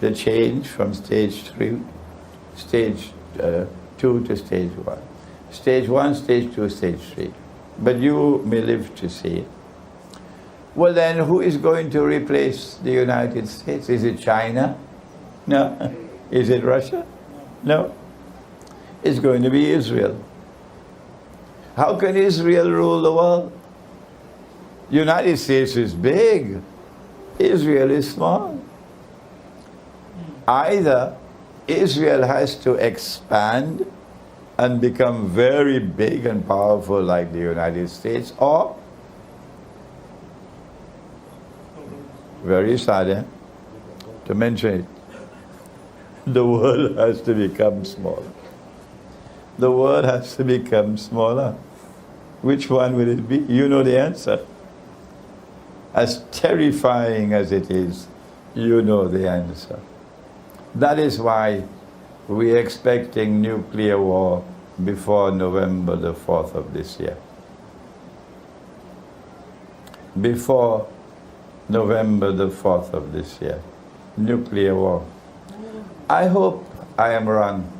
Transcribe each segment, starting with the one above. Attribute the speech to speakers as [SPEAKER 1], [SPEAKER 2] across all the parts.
[SPEAKER 1] the change from stage 2 to stage 1. Stage 1, stage 2, stage 3. But you may live to see it. Well then, who is going to replace the United States? Is it China? No. Is it Russia? No. It's going to be Israel. How can Israel rule the world? United States is big. Israel is small. Either Israel has to expand and become very big and powerful like the United States, or, very sad to mention it, the world has to become smaller. The world has to become smaller. Which one will it be? You know the answer. As terrifying as it is, you know the answer. That is why we're expecting nuclear war before November the 4th of this year. Before November the 4th of this year. Nuclear war. I hope I am wrong.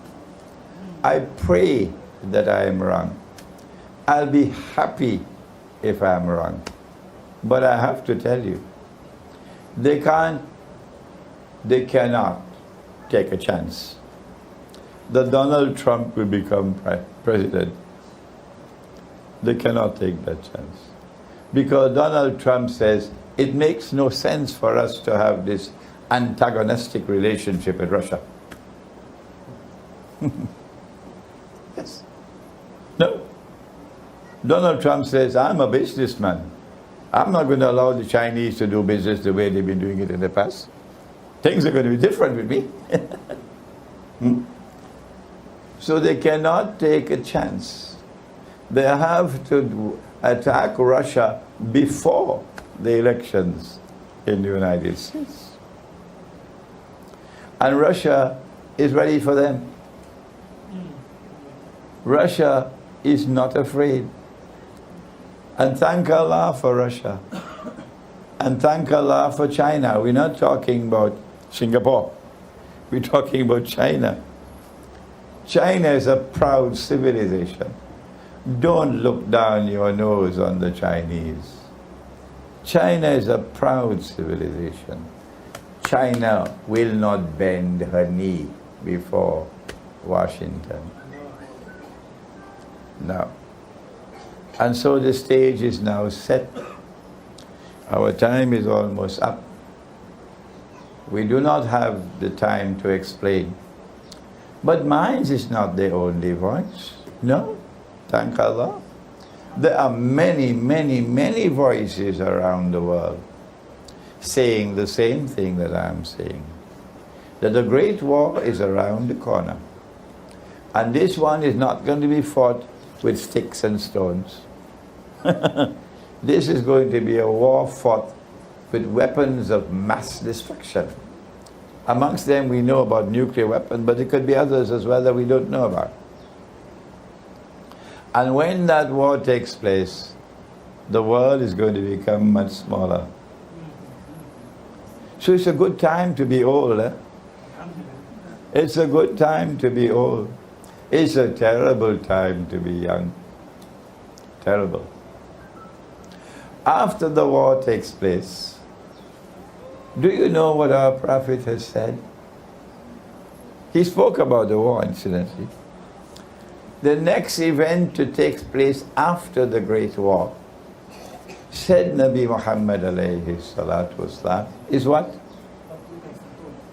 [SPEAKER 1] I pray that I am wrong. I'll be happy if I'm wrong. But I have to tell you, they cannot take a chance that Donald Trump will become president. They cannot take that chance. Because Donald Trump says, it makes no sense for us to have this antagonistic relationship with Russia. Yes. No. Donald Trump says, I'm a businessman. I'm not going to allow the Chinese to do business the way they've been doing it in the past. Things are going to be different with me. So they cannot take a chance. They have to attack Russia before the elections in the United States. And Russia is ready for them. Russia is not afraid. And thank Allah for Russia. And thank Allah for China. We're not talking about Singapore. We're talking about China. China is a proud civilization. Don't look down your nose on the Chinese. China is a proud civilization. China will not bend her knee before Washington. No. And so the stage is now set. Our time is almost up. We do not have the time to explain. But mine is not the only voice. No, thank Allah. There are many, many, many voices around the world saying the same thing that I'm saying. That the Great War is around the corner. And this one is not going to be fought with sticks and stones. This is going to be a war fought with weapons of mass destruction. Amongst them we know about nuclear weapons, but there could be others as well that we don't know about. And when that war takes place, the world is going to become much smaller. So it's a good time to be old. It's a good time to be old. It's a terrible time to be young. Terrible. After the war takes place, do you know what our Prophet has said? He spoke about the war, incidentally. The next event to take place after the Great War, said Nabi Muhammad alayhi salatu wasalam, is what?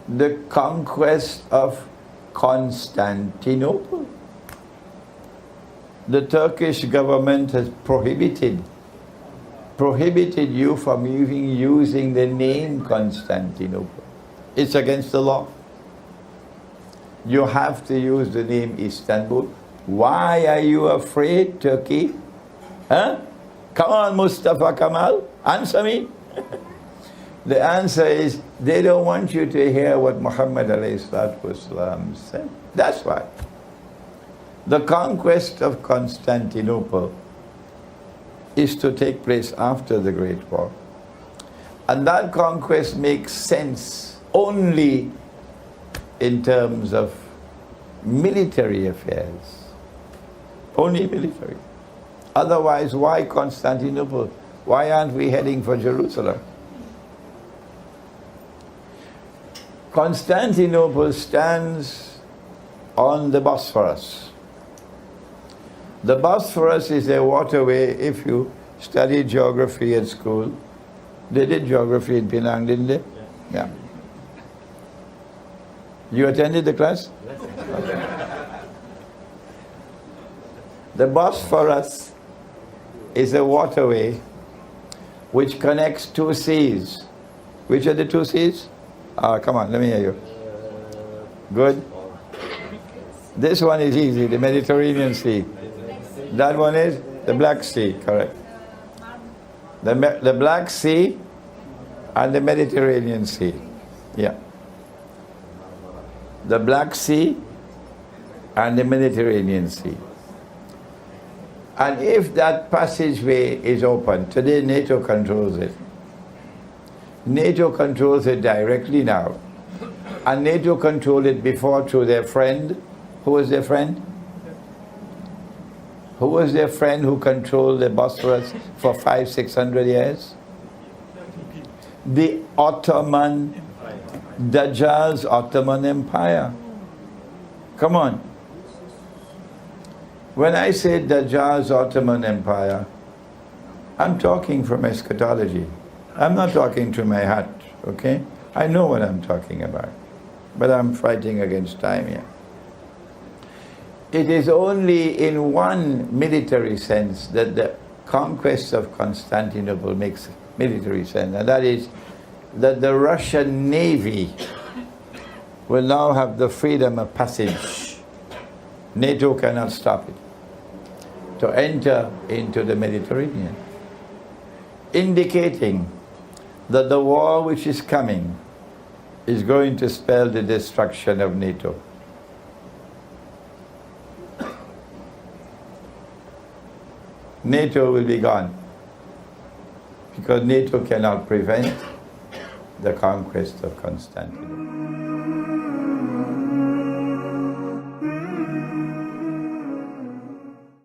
[SPEAKER 1] The conquest of Constantinople. The Turkish government has prohibited you from even using the name Constantinople. It's against the law. You have to use the name Istanbul. Why are you afraid, Turkey? Huh? Come on, Mustafa Kemal, answer me. The answer is, they don't want you to hear what Muhammad ﷺ said. That's why. The conquest of Constantinople is to take place after the Great War. And that conquest makes sense only in terms of military affairs. Only military. Otherwise, why Constantinople? Why aren't we heading for Jerusalem? Constantinople stands on the Bosphorus. The Bosphorus is a waterway. If you studied geography at school, they did geography in Penang, didn't they? Yeah. You attended the class? Okay. The Bosphorus is a waterway which connects two seas. Which are the two seas? Come on, let me hear you. Good. This one is easy, the Mediterranean Sea. That one is the Black Sea, correct. The Black Sea and the Mediterranean Sea. Yeah. The Black Sea and the Mediterranean Sea. And if that passageway is open, today NATO controls it. NATO controls it directly now. And NATO controlled it before through their friend. Who was their friend? Who was their friend who controlled the Bosphorus for 500-600 years? The Ottoman, Dajjal's Ottoman Empire. Come on. When I say Dajjal's Ottoman Empire, I'm talking from eschatology. I'm not talking to my hat, okay? I know what I'm talking about, but I'm fighting against time here. It is only in one military sense that the conquest of Constantinople makes military sense, and that is that the Russian Navy will now have the freedom of passage. NATO cannot stop it, to enter into the Mediterranean, indicating that the war which is coming is going to spell the destruction of NATO. NATO will be gone, because NATO cannot prevent the conquest of Constantinople.